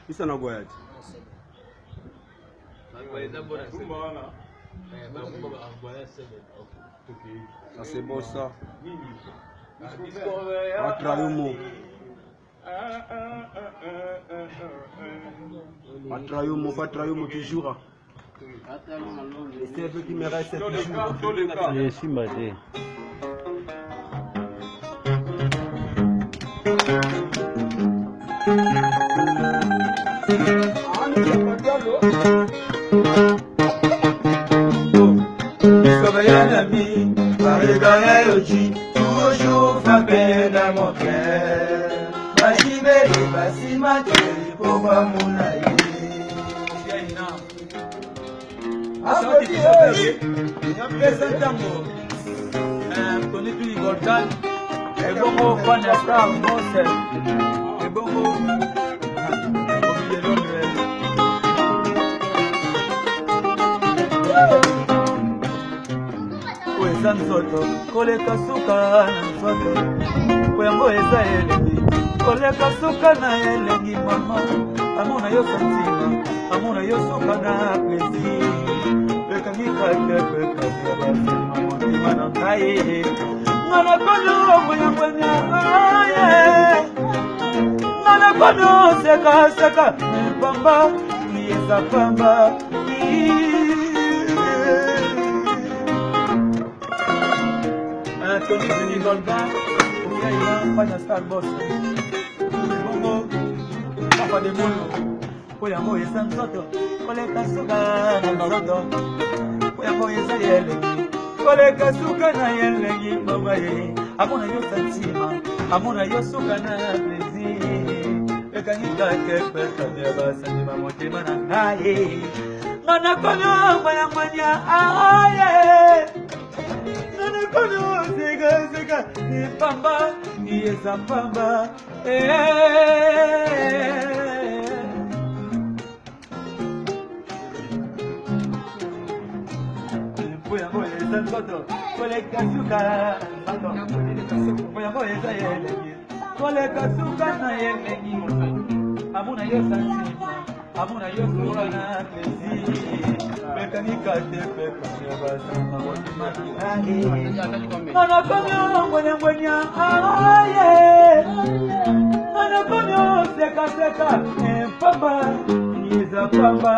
Isa na goyaji. Ça c'est bon ça. Patrayumo toujours. C'est ce qui me reste toujours. Je suis maté. Toujours frappé dans mon cœur. Bajibeli basimateli pour mon aïe. Nzoto koleka suka nzoto kwengo eza elengi koleka suka na elengi mama amona yo santima amona yo suka na plaisir pekangika peka basi mama na ngai ngana kono mwanya ngana kono seka pamba yesa pamba Tony Benny Golda, Panya Star Boss, Bongo, Papa de Mono, Poyamo is Santo, Coleka Suga, Norodo, Poyamo is a yelling, Coleka Suga, Nayelling, Novae, Amona Yosantima, Amona Yosugana, Lazy, Ekanita, Kepper, Never Sanima Motimana, Aye, Manakono, Maya, Aye. Kono sega ni pamba ni esa pamba Poya moya esa nkoto koleka suka Poya moya esa yelengi koleka suka na yelengi Amuna yo santima Amuna yo suka na plesi Mekanika tepe kwa basa Mana konyo mwenya aye Mana konyo seka pamba Niza pamba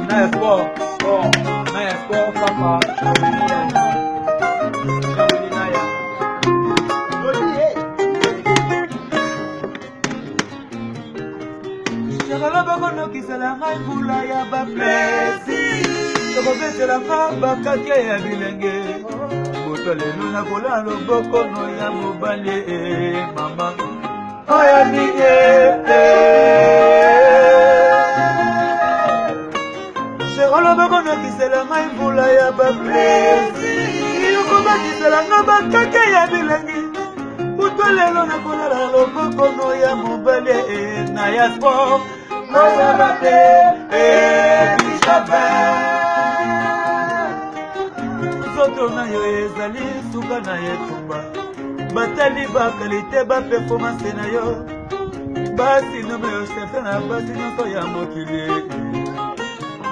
Nice ball, papa Kisela ngai pula ya baplesi Toko betela nga katia ya bilenge Boto lelo na kola loboko no ya mobale Mama Oya minye Sheko loboko no kisela ngai pula ya baplesi Yoko kisela nga katia ya bilenge Boto lelo na kola loboko no ya mobale Na ya sport Mozarate Bishapa Soto na yo ezali suka na yetumba Batali ba kalite ba performance na yo Basi no me yosefe na basi nyonso ya mokili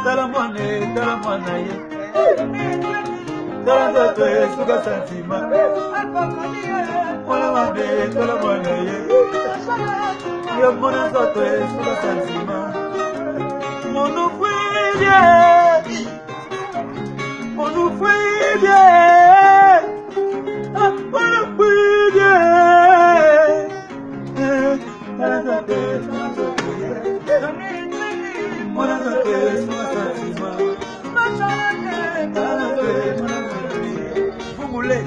Tala mwana ye Tala nzoto ye suka santima Mwana mande tala mwana ye Yo mwana nzoto ye suka santima On nous fait bien On nous fait bien On nous fait bien Mwana nzoto ye suka santima Mwana nzoto ye suka santima Mwana nzoto ye suka santima Fungule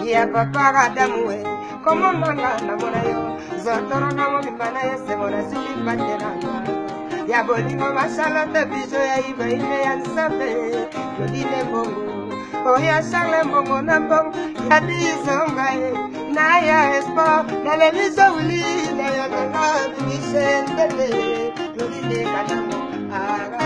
Ya papa Adamu, como manga na mona yo, zotoro na mo bimana ya se mona sili bandera. Ya bolingo masala de bijo ya iba ine ya nsabe, yodine bongo, o ya sale bongo na bongo, ya dizonga na ya espo, na le bijo uli, na ya na bisendele, yodine kanamo aga.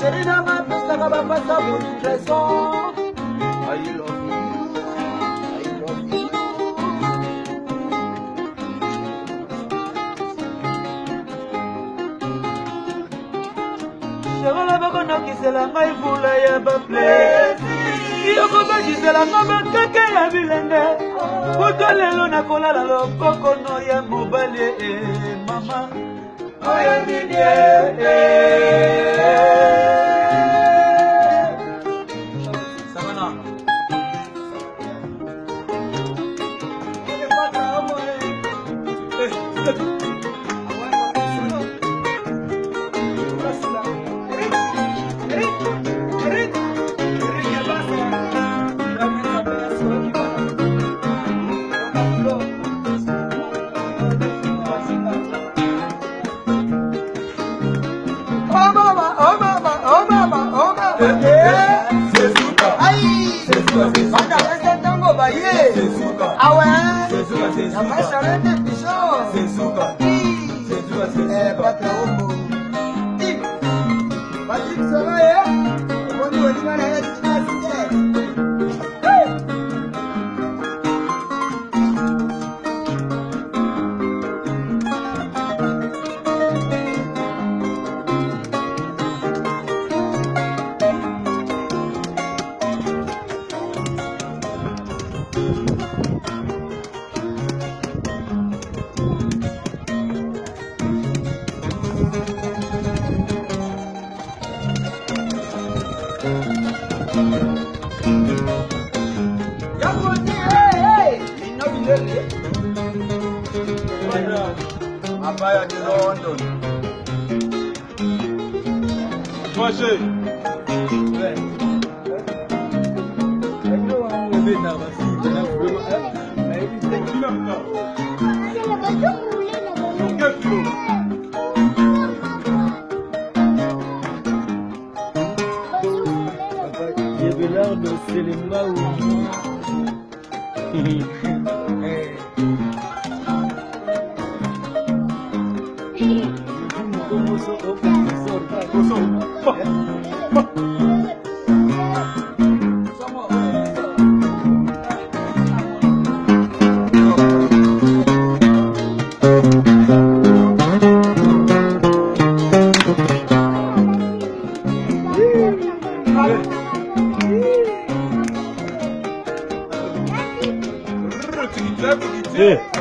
Sherina ma pesa kaba pasa butu treso. I love you. I love you. Shagola bako na kisela ngai vula ya baplesi. Yoko bakisela nga bakake ya bilenge. Kuto lelo na kolala loboko no ya mobali mama. Oya nidie. Abaya de London. Manger. Ouais. C'est les maous. Yeah.